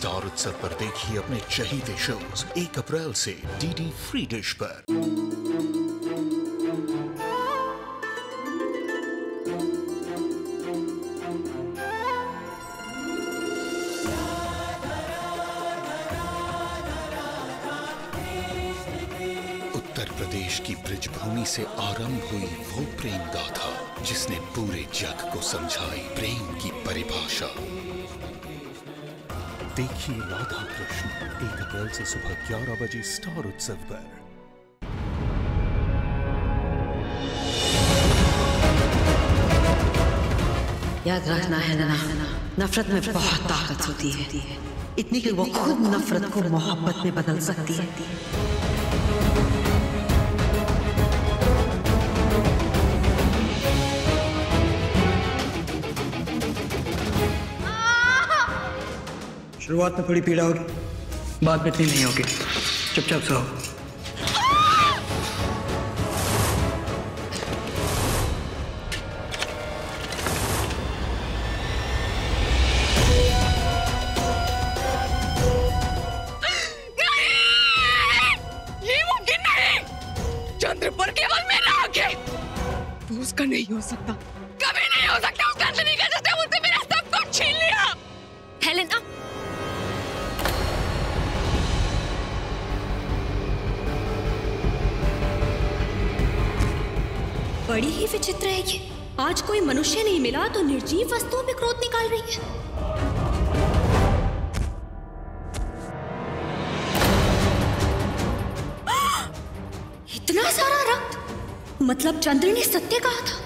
Star उत्सव पर देखिए अपने चहीते शोज 1 अप्रैल से डीडी फ्री डिश पर। उत्तर प्रदेश की ब्रजभूमि से आरंभ हुई वो प्रेम गाथा जिसने पूरे जग को समझाई प्रेम की परिभाषा। देखिए राधा कृष्ण 1 अप्रैल से सुबह 11 बजे स्टार उत्सव पर। याद रखना है ना, नफरत में बहुत ताकत होती है, इतनी कि वो खूब नफरत को मोहब्बत में बदल सकती है। शुरुआत में थोड़ी पीड़ा होगी, बाद में इतनी नहीं होगी। चुपचाप सो। ये मुमकिन नहीं। चंद्र पर केवल मेरा हक है, वो उसका नहीं हो सकता, कभी नहीं हो सकता। उस नंदिनी का जिसने मुझसे मेरा सब कुछ छीन लिया। हेलेना, बड़ी ही विचित्र है ये। आज कोई मनुष्य नहीं मिला तो निर्जीव वस्तुओं पे क्रोध निकाल रही है। इतना सारा रक्त, मतलब चंद्र ने सत्य कहा था।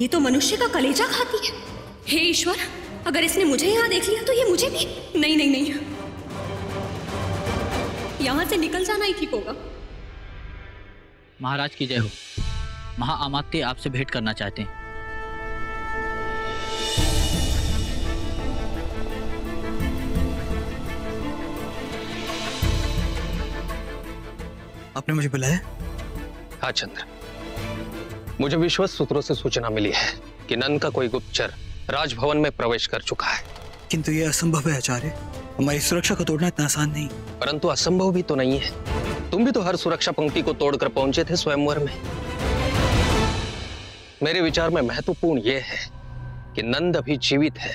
ये तो मनुष्य का कलेजा खाती है। हे ईश्वर, अगर इसने मुझे यहाँ देख लिया तो ये मुझे भी। नहीं नहीं नहीं, यहाँ से निकल जाना ही ठीक होगा। महाराज की जय हो। महाअमात्य आपसे भेंट करना चाहते हैं। आपने मुझे बुलाया? हाँ चंद्र, मुझे विश्वस्त सूत्रों से सूचना मिली है कि नंद का कोई गुप्तचर राजभवन में प्रवेश कर चुका है। किंतु यह असंभव है आचार्य, हमारी सुरक्षा को तोड़ना इतना आसान नहीं। परंतु असंभव भी तो नहीं है। तुम भी तो हर सुरक्षा पंक्ति को तोड़कर पहुंचे थे स्वयंवर में। मेरे विचार में महत्वपूर्ण यह है कि नंद अभी जीवित है।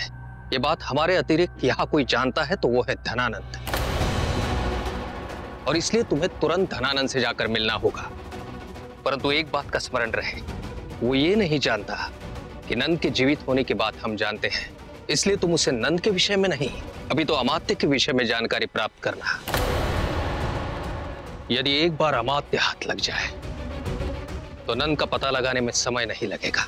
ये बात हमारे अतिरिक्त यहाँ कोई जानता है तो वो है धनानंद, और इसलिए तुम्हें तुरंत धनानंद से जाकर मिलना होगा। परंतु एक बात का स्मरण रहे, वो ये नहीं जानता कि नंद के जीवित होने की बात हम जानते हैं। इसलिए तुम उसे नंद के विषय में नहीं, अभी तो अमात्य के विषय में जानकारी प्राप्त करना। यदि एक बार अमात्य हाथ लग जाए तो नंद का पता लगाने में समय नहीं लगेगा।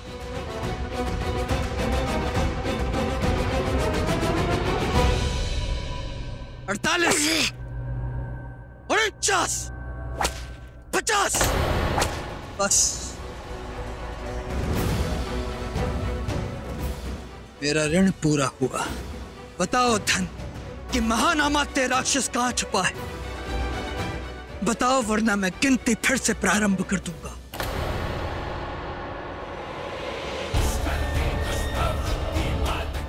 अड़तालीस, 49, 50, बस मेरा ऋण पूरा हुआ। बताओ धन कि महान अमात्य राक्षस कहां छुपा है। बताओ, वरना मैं गिनती फिर से प्रारंभ कर दूंगा।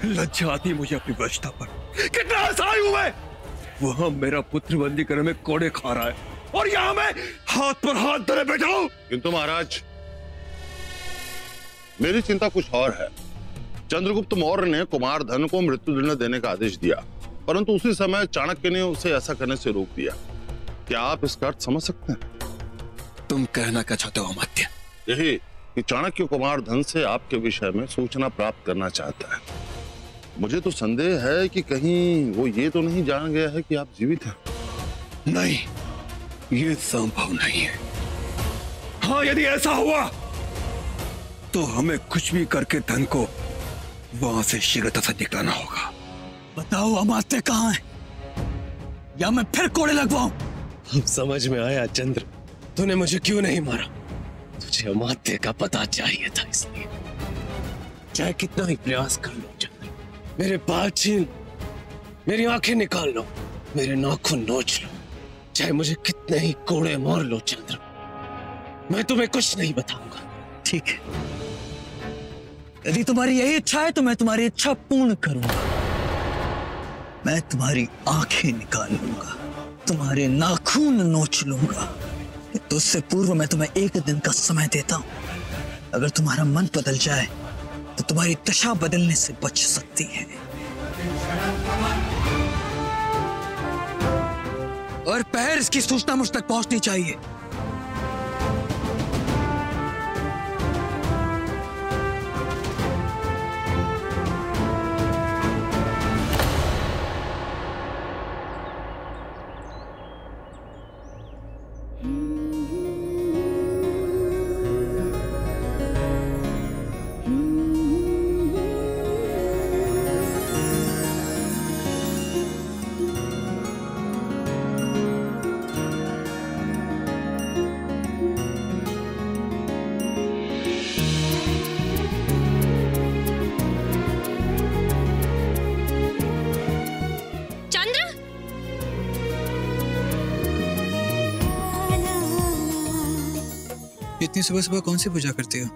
लज्जा आती मुझे अपनी वशता पर। कितना असहाय हूं मैं। वहां मेरा पुत्र बंदी करने में कोड़े खा रहा है और यहां मैं हाथ पर हाथ धरे बैठा हूं। किंतु महाराज, मेरी चिंता कुछ और है। चंद्रगुप्त मौर्य ने कुमार धन को मृत्युदंड देने का आदेश दिया, परंतु उसी समय चाणक्य ने उसे ऐसा करने से रोक दिया। क्या आप इसका अर्थ समझ सकते हैं? तुम कहना क्या चाहते हो अमात्य? यही कि चाणक्य कुमार धन से आपके विषय में सूचना प्राप्त करना चाहता है। मुझे तो संदेह है कि कहीं वो ये तो नहीं जान गया है कि आप जीवित हैं। नहीं, ये संभव नहीं है। हाँ, यदि ऐसा हुआ तो हमें कुछ भी करके धन को वहां से शीघ्रता से निकलना होगा। बताओ अमात्य कहां है, या मैं फिर कोड़े लगवाऊं? अब समझ में आया चंद्र, तूने मुझे क्यों नहीं मारा। तुझे अमात्य का पता चाहिए था, इसलिए चाहे कितना ही प्रयास कर लो चंद्र, मेरे बाल छीन, मेरी आंखें निकाल लो, मेरे नाखून नोच लो, चाहे मुझे कितने ही कोड़े मार लो चंद्र, मैं तुम्हें कुछ नहीं बताऊंगा। ठीक है, यदि तुम्हारी यही इच्छा है तो मैं तुम्हारी इच्छा पूर्ण करूंगा। मैं तुम्हारी आंखें निकाल लूंगा, तुम्हारे नाखून नोच लूंगा। तो उससे पूर्व मैं तुम्हें एक दिन का समय देता हूं। अगर तुम्हारा मन बदल जाए तो तुम्हारी दशा बदलने से बच सकती है। और पहर इसकी सूचना मुझ तक पहुंचनी चाहिए। इतनी सुबह सुबह कौन सी पूजा करती हो?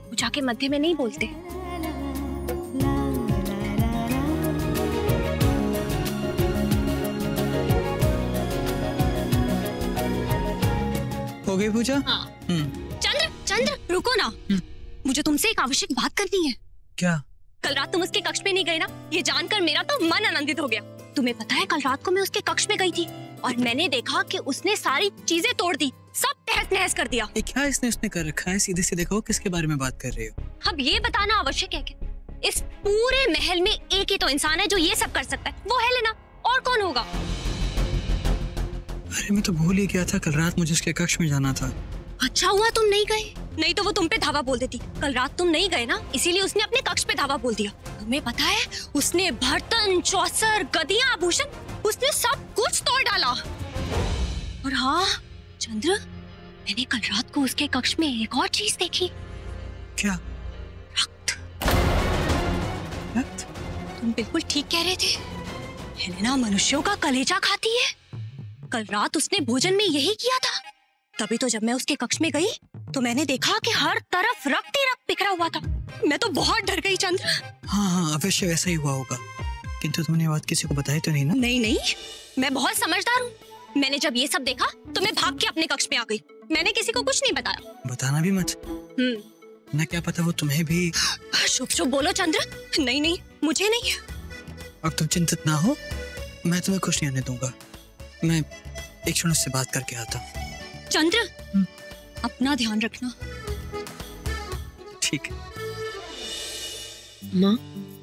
पूजा के मध्य में नहीं बोलते। हो गई पूजा? हाँ। चंद्र रुको ना, मुझे तुमसे एक आवश्यक बात करनी है। क्या? कल रात तुम उसके कक्ष में नहीं गए ना, ये जानकर मेरा तो मन आनंदित हो गया। तुम्हें पता है कल रात को मैं उसके कक्ष में गई थी और मैंने देखा कि उसने सारी चीजें तोड़ दी, सब तहस नहस कर दिया। क्या इसने कर रखा है? सीधे सीधे कहो, किसके बारे में बात कर रही हो? अब ये बताना आवश्यक है कि इस पूरे महल में एक ही तो इंसान है जो ये सब कर सकता है, वो है लेना। और कौन होगा? अरे मैं तो भूल ही गया था, कल रात मुझे उसके कक्ष में जाना था। अच्छा हुआ तुम नहीं गए, नहीं तो वो तुम पे धावा बोल देती। कल रात तुम नहीं गए ना, इसीलिए उसने अपने कक्ष पे धावा बोल दिया। तुम्हें पता है उसने बर्तन, चौसर, गदियां, आभूषण, उसने सब कुछ तोड़ डाला। और हाँ चंद्र, मैंने कल रात को उसके कक्ष में एक और चीज देखी। क्या? रक्त। रक्त? तुम बिल्कुल ठीक कह रहे थे, हेलेना मनुष्यों का कलेजा खाती है। कल रात उसने भोजन में यही किया था। तभी तो जब मैं उसके कक्ष में गई तो मैंने देखा कि हर तरफ रक्त ही रक्त बिखरा हुआ था। मैं तो बहुत डर गई चंद्र। हाँ अवश्य वैसा ही हुआ होगा, किंतु तुमने बात किसी को बताई तो नहीं ना? नहीं, मैं बहुत समझदार हूँ। मैंने जब ये सब देखा तो मैं भाग के अपने कक्ष में आ गई। मैंने किसी को कुछ नहीं बताया। बताना भी मत। ना क्या पता वो तुम्हें भी। शुभ बोलो चंद्र। नहीं, मुझे नहीं। अब तुम चिंतित ना हो, मैं तुम्हें कुछ नहीं आने दूंगा। मैं एक क्षण उससे बात करके आता हूँ। चंद्र अपना ध्यान रखना। ठीक है। माँ,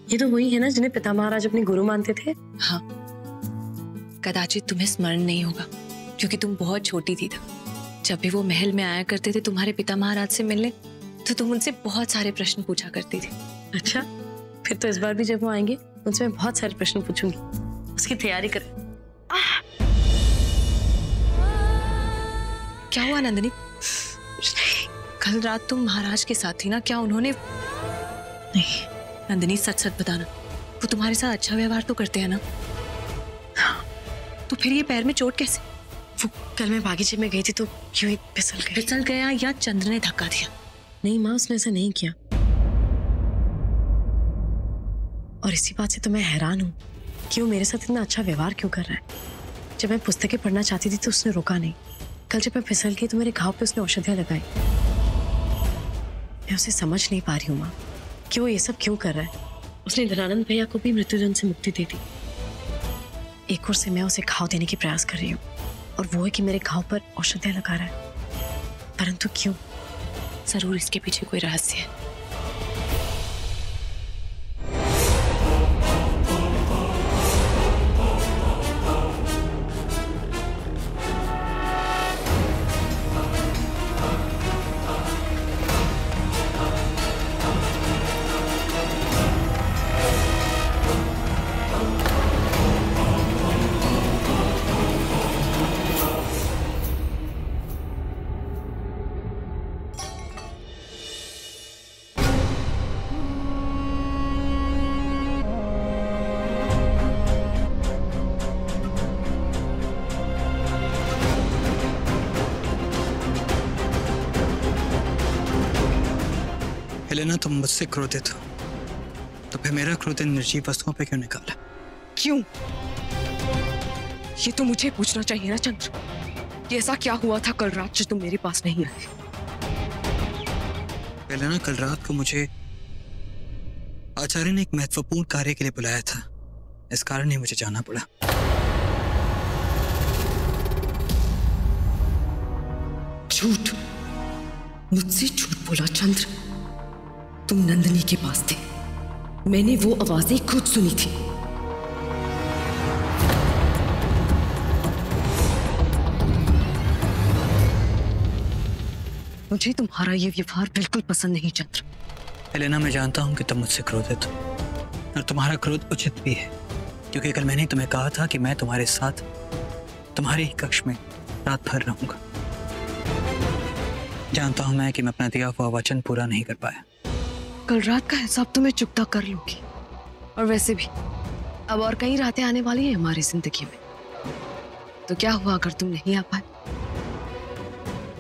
ये तो वही है ना जिन्हें पिता महाराज अपने गुरु मानते थे? हाँ, कदाचित तुम्हें स्मरण नहीं होगा क्योंकि तुम बहुत छोटी थी तब। जब भी वो महल में आया करते थे तुम्हारे पिता महाराज से मिलने, तो तुम उनसे बहुत सारे प्रश्न पूछा करती थी। अच्छा, फिर तो इस बार भी जब वो आएंगे उनसे मैं बहुत सारे प्रश्न पूछूंगी। उसकी तैयारी कर। क्या हुआ नंदिनी? कल रात तुम महाराज के साथ थी ना, क्या उन्होंने? नहीं नंदिनी, सच सच बताना, वो तुम्हारे साथ अच्छा व्यवहार तो करते हैं ना? तो फिर ये पैर में चोट कैसे? वो कल मैं बागीचे में गई थी तो यूं ही फिसल गया या चंद्र ने धक्का दिया? नहीं माँ, उसने ऐसा नहीं किया। और इसी बात से तो मैं हैरान हूँ कि वो मेरे साथ इतना अच्छा व्यवहार क्यों कर रहा है। जब मैं पुस्तकें पढ़ना चाहती थी तो उसने रोका नहीं। कल जब मैं फिसल गई तो मेरे घाव पे उसने औषधियां लगाई। मैं उसे समझ नहीं पा रही हूँ माँ कि वो ये सब क्यों कर रहा है। उसने धनानंद भैया को भी मृत्युदंड से मुक्ति दे दी। एक ओर से मैं उसे घाव देने की प्रयास कर रही हूँ और वो है कि मेरे घाव पर औषधियां लगा रहा है, परंतु क्यों? जरूर इसके पीछे कोई रहस्य है। हेलेना, तुम मुझसे क्रोधित हो तो फिर मेरा क्रोध इन निर्जीव वस्तुओं पे क्यों निकाला? क्यों? ये तो मुझे पूछना चाहिए ना चंद्र, कि ऐसा क्या हुआ था कल रात जो तुम मेरे पास नहीं आए? पहले ना, कल रात को मुझे आचार्य ने एक महत्वपूर्ण कार्य के लिए बुलाया था, इस कारण ही मुझे जाना पड़ा। झूठ, मुझसे झूठ बोला चंद्र। तुम नंदिनी के पास थे, मैंने वो आवाजें खुद सुनी थी। मुझे तुम्हारा ये व्यवहार बिल्कुल पसंद नहीं चंद्र। एलेना, मैं जानता हूं कि तुम मुझसे क्रोधित हो, और तुम्हारा क्रोध उचित भी है, क्योंकि कल मैंने तुम्हें कहा था कि मैं तुम्हारे साथ तुम्हारे ही कक्ष में रात भर रहूंगा। जानता हूं मैं कि मैं अपना दिया हुआ वचन पूरा नहीं कर पाया। कल रात का हिसाब तो मैं चुकता कर लूंगी, और वैसे भी अब और कई रातें आने वाली हैं हमारी जिंदगी में, तो क्या हुआ अगर तुम नहीं आ पाए?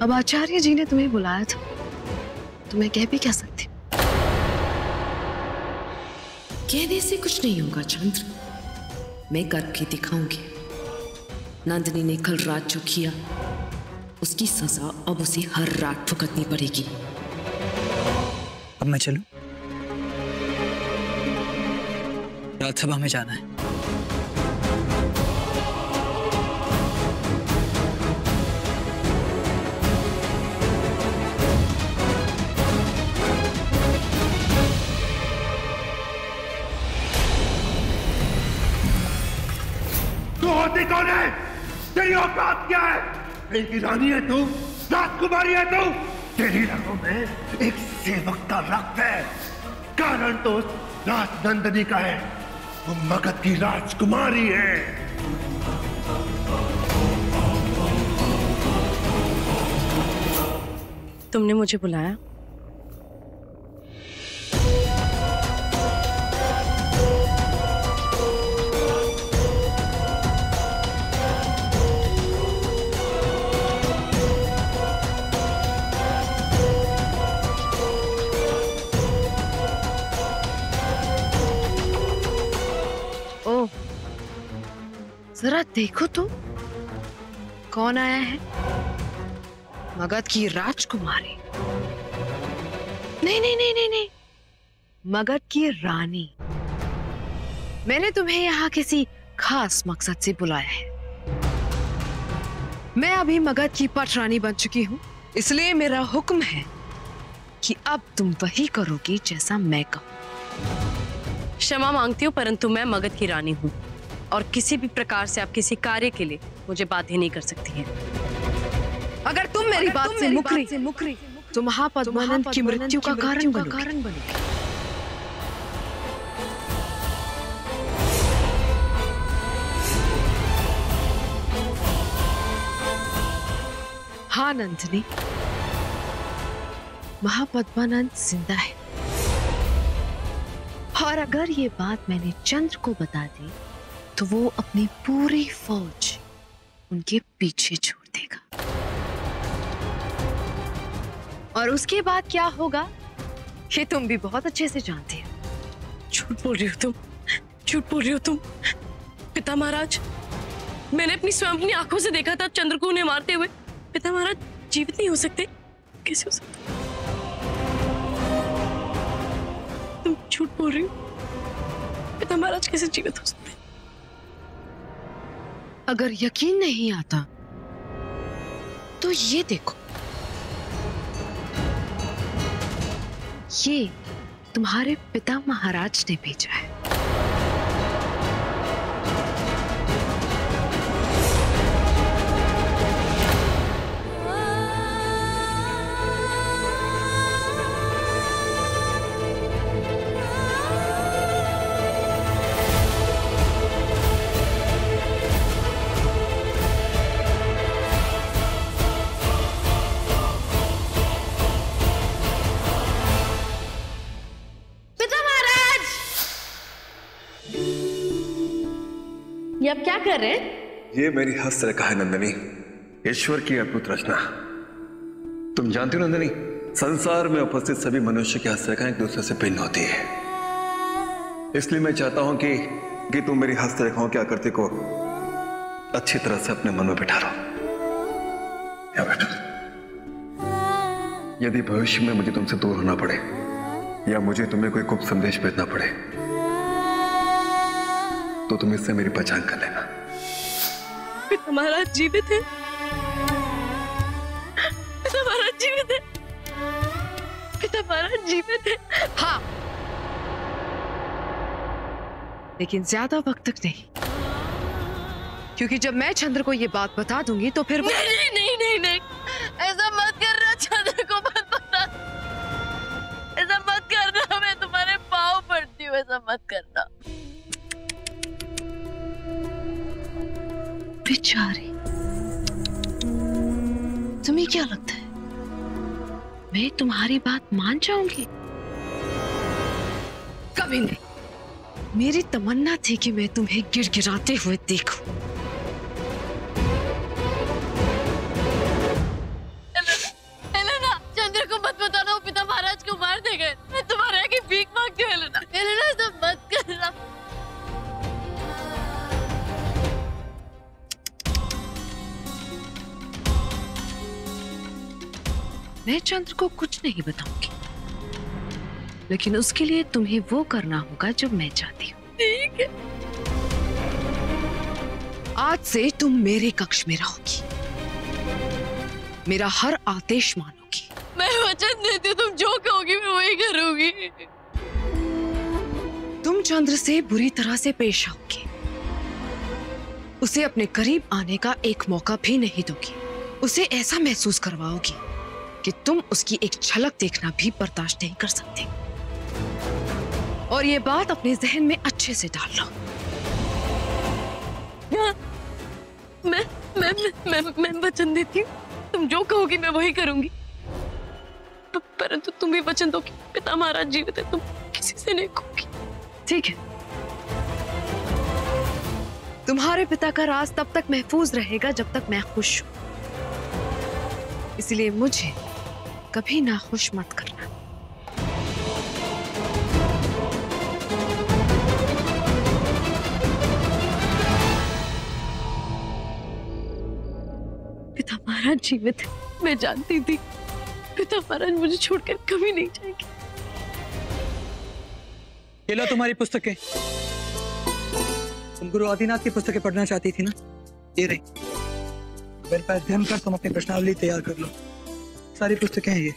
अब आचार्य जी ने तुम्हें बुलाया था, तो मैं कह भी क्या सकती? कहने से कुछ नहीं होगा चंद्र, मैं करके दिखाऊंगी। नंदिनी ने कल रात जो किया, उसकी सजा अब उसे हर रात भुगतनी पड़ेगी। अब मैं चलूं? राजसभा में जाना है। तू होती कौन है? तेरी औकात क्या है? तेरी रानी है तू? राजकुमारी है तू? तेरी रगों में एक सेवक का रक्त है। कारण तो राजनंदिनी का है, वो मगध की राजकुमारी है। तुमने मुझे बुलाया? जरा देखो तो कौन आया है? मगध की राजकुमारी? नहीं नहीं नहीं नहीं नहीं, मगध की रानी। मैंने तुम्हें यहाँ किसी खास मकसद से बुलाया है। मैं अभी मगध की पट रानी बन चुकी हूँ, इसलिए मेरा हुक्म है कि अब तुम वही करोगी जैसा मैं कहूँ। क्षमा मांगती हूँ, परंतु मैं मगध की रानी हूँ और किसी भी प्रकार से आप किसी कार्य के लिए मुझे बाध्य नहीं कर सकती हैं। अगर तुम मेरी बात से मुकरी तो महापद्मानंद की मृत्यु का कारण बनोगी। हाँ नंदिनी, महापद्मानंद जिंदा है, और अगर ये बात मैंने चंद्र को बता दी तो वो अपनी पूरी फौज उनके पीछे छोड़ देगा। और उसके बाद क्या होगा ये तुम भी बहुत अच्छे से जानते हो। झूठ बोल रही हो तुम, झूठ बोल रही हो तुम। पिता महाराज, मैंने अपनी स्वयं की आंखों से देखा था चंद्र को उन्हें मारते हुए। पिता महाराज जीवित नहीं हो सकते, कैसे हो सकते? तुम झूठ बोल रही हो। पिता महाराज कैसे जीवित हो सकते? अगर यकीन नहीं आता तो ये देखो, ये तुम्हारे पिता महाराज ने भेजा है। ये आप क्या कर रहे हैं? ये मेरी हस्तरेखा है नंदिनी, ईश्वर की अद्भुत रचना। तुम जानती हो नंदिनी, संसार में उपस्थित सभी मनुष्य की हस्तरेखाएं एक दूसरे से भिन्न होती है। इसलिए मैं चाहता हूं कि कि तुम मेरी हस्त रेखाओं की आकृति को अच्छी तरह से अपने मन में बिठा लो। या बेटा, यदि भविष्य में मुझे तुमसे दूर होना पड़े या मुझे तुम्हें कोई गुप्त संदेश भेजना पड़े तो तुम इससे मेरी पहचान कर लेना। पिता महाराज जीवित है, पिता महाराज जीवित है, पिता महाराज जीवित है। हाँ, लेकिन ज्यादा वक्त तक नहीं, क्योंकि जब मैं चंद्र को ये बात बता दूंगी तो फिर नहीं नहीं नहीं नहीं नहीं, ऐसा मत करना, चंद्र को मत बता, ऐसा मत करना, मैं तुम्हारे पाँव पड़ती हूँ, ऐसा मत करना। बेचारी, तुम्हें क्या लगता है मैं तुम्हारी बात मान जाऊंगी? कभी नहीं। मेरी तमन्ना थी कि मैं तुम्हें गिड़गिड़ाते हुए देखूं। एलेना, चंद्र को मत बताना, वो पिता महाराज को मार देंगे। मैं तुम्हारे आगे भीख मांगती हूँ एलेना। एलेना, ऐसा मत करना। मैं चंद्र को कुछ नहीं बताऊंगी, लेकिन उसके लिए तुम्हें वो करना होगा जो मैं चाहती हूँ। ठीक है। आज से तुम मेरे कक्ष में रहोगी, मेरा हर आदेश मानोगी। मैं वचन देती हूँ, तुम जो कहोगी मैं वही करूंगी। तुम चंद्र से बुरी तरह से पेश आओगी, उसे अपने करीब आने का एक मौका भी नहीं दोगी, उसे ऐसा महसूस करवाओगी कि तुम उसकी एक झलक देखना भी बर्दाश्त नहीं कर सकते। और ये बात अपने जहन में अच्छे से डाल लो। मैं वचन देती हूँ, तुम जो कहोगी मैं वही करूंगी। परंतु तुम भी वचन दो कि पिता महाराज जीवित है, तुम किसी से नहीं कहोगी। ठीक है, तुम्हारे पिता का राज तब तक महफूज रहेगा जब तक मैं खुश हूं, इसलिए मुझे कभी नाखुश मत करना। पिता महाराज जीवित है, मैं जानती थी। पिता महाराज मुझे छोड़कर कभी नहीं जाएंगे। ये लो तुम्हारी पुस्तकें। तुम गुरु आदिनाथ की पुस्तकें पढ़ना चाहती थी ना, ये रही। मेरे पास ध्यान कर, तुम अपनी प्रश्नावली तैयार कर लो। सारी पुस्तकें हैं ये।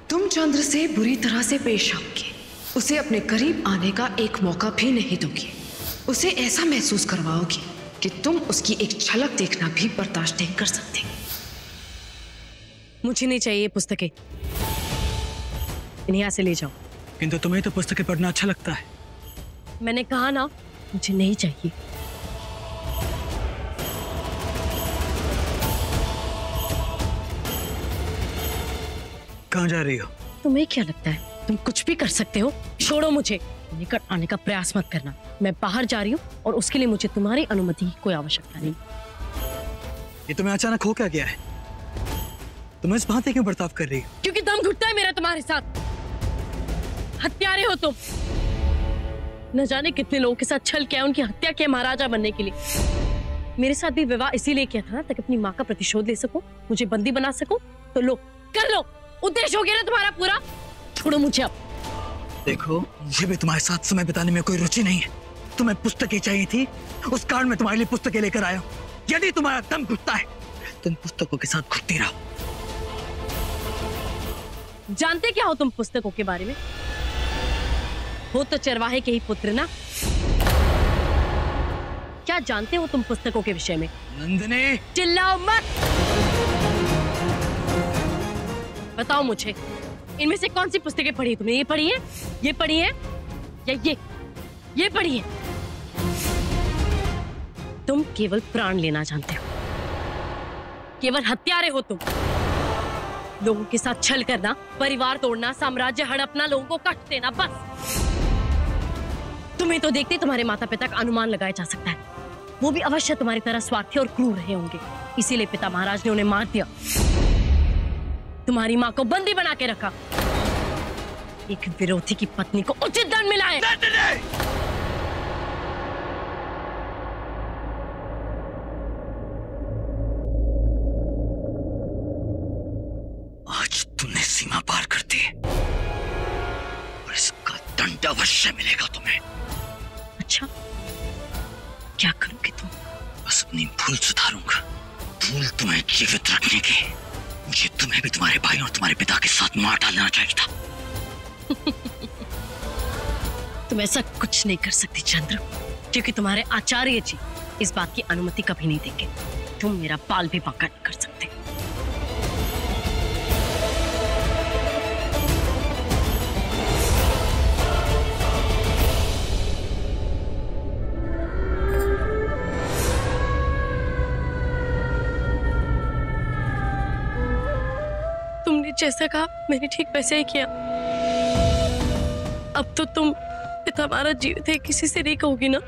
तुम चंद्र से बुरी तरह से पेश आओगे, उसे अपने करीब आने का एक मौका भी नहीं दोगे, उसे ऐसा महसूस करवाओगे कि तुम उसकी एक झलक देखना भी बर्दाश्त नहीं कर सकते। मुझे नहीं चाहिए पुस्तकें, इन्हें यहाँ से ले जाओ। किंतु तुम्हें तो पुस्तकें पढ़ना अच्छा लगता है। मैंने कहा ना, मुझे नहीं चाहिए। कहाँ जा रही हो? तुम्हें क्या लगता है तुम कुछ भी कर सकते हो? छोड़ो मुझे, निकट आने का प्रयास मत करना। मैं बाहर जा रही हूँ और उसके लिए मुझे तुम्हारी अनुमति की कोई आवश्यकता नहीं। ये तुम्हें अचानक हो क्या गया है? तुम इस भांति क्यों बर्ताव कर रही हो? क्योंकि दम घुटता है मेरा तुम्हारे साथ। हत्यारे हो तुम। न जाने कितने लोगों के साथ छल किया, उनकी हत्या किया महाराजा बनने के लिए। मेरे साथ भी विवाह इसीलिए किया था ताकि अपनी माँ का प्रतिशोध ले सको, मुझे बंदी बना सको। तो लो, कर लो, उद्देश्य हो गया ना तुम्हारा पूरा। छोड़ो मुझे अब। देखो, मुझे भी तुम्हारे साथ समय बिताने में कोई रुचि नहीं है। तुम्हें पुस्तकें चाहिए थी, उस कारण मैं तुम्हारे लिए पुस्तकें लेकर आया हूँ। यदि तुम्हारा दम घुटता है तुम पुस्तकों के साथ घुटती रहो। जानते क्या हो तुम पुस्तकों के बारे में? हो तो चरवाहे के ही पुत्र ना। क्या जानते हो तुम पुस्तकों के विषय में? नंदिनी, चिल्लाओ मत। बताओ मुझे, इनमें से कौन सी पुस्तकें पढ़ी तुमने? ये पढ़ी है, ये पढ़ी है, या ये पढ़ी है? तुम केवल प्राण लेना जानते हो, केवल हत्यारे हो तुम। लोगों के साथ छल करना, परिवार तोड़ना, साम्राज्य हड़पना, लोगों को कष्ट देना, बस। तुम्हें तो देखते तुम्हारे माता पिता का अनुमान लगाया जा सकता है। वो भी अवश्य तुम्हारी तरह स्वार्थी और क्रूर रहे होंगे, इसीलिए पिता महाराज ने उन्हें मार दिया। तुम्हारी माँ को बंदी बना के रखा। एक विरोधी की पत्नी को उचित दंड मिला है। अवश्य मिलेगा तुम्हें। अच्छा, क्या करोगे तुम? बस अपनी भूल सुधारूंगा। भूल तुम्हें जीवित रखने की। मुझे तुम्हें भी तुम्हारे भाई और तुम्हारे पिता के साथ मार डालना चाहिए था। तुम ऐसा कुछ नहीं कर सकती चंद्र, क्योंकि तुम्हारे आचार्य जी इस बात की अनुमति कभी नहीं देंगे। तुम मेरा बाल भी बांका नहीं कर सकते। तुमने जैसा कहा मैंने ठीक वैसे ही किया। अब तो तुम हमारा जीवित है किसी से नहीं कहोगी ना?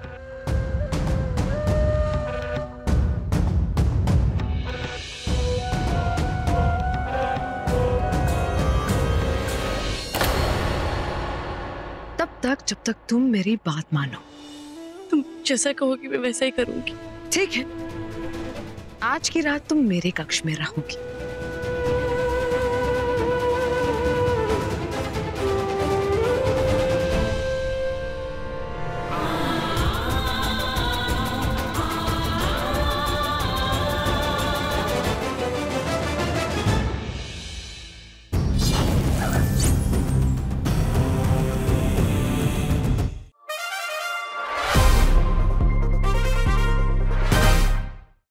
तब तक जब तक तुम मेरी बात मानो। तुम जैसा कहोगी मैं वैसा ही करूंगी। ठीक है, आज की रात तुम मेरे कक्ष में रहोगी।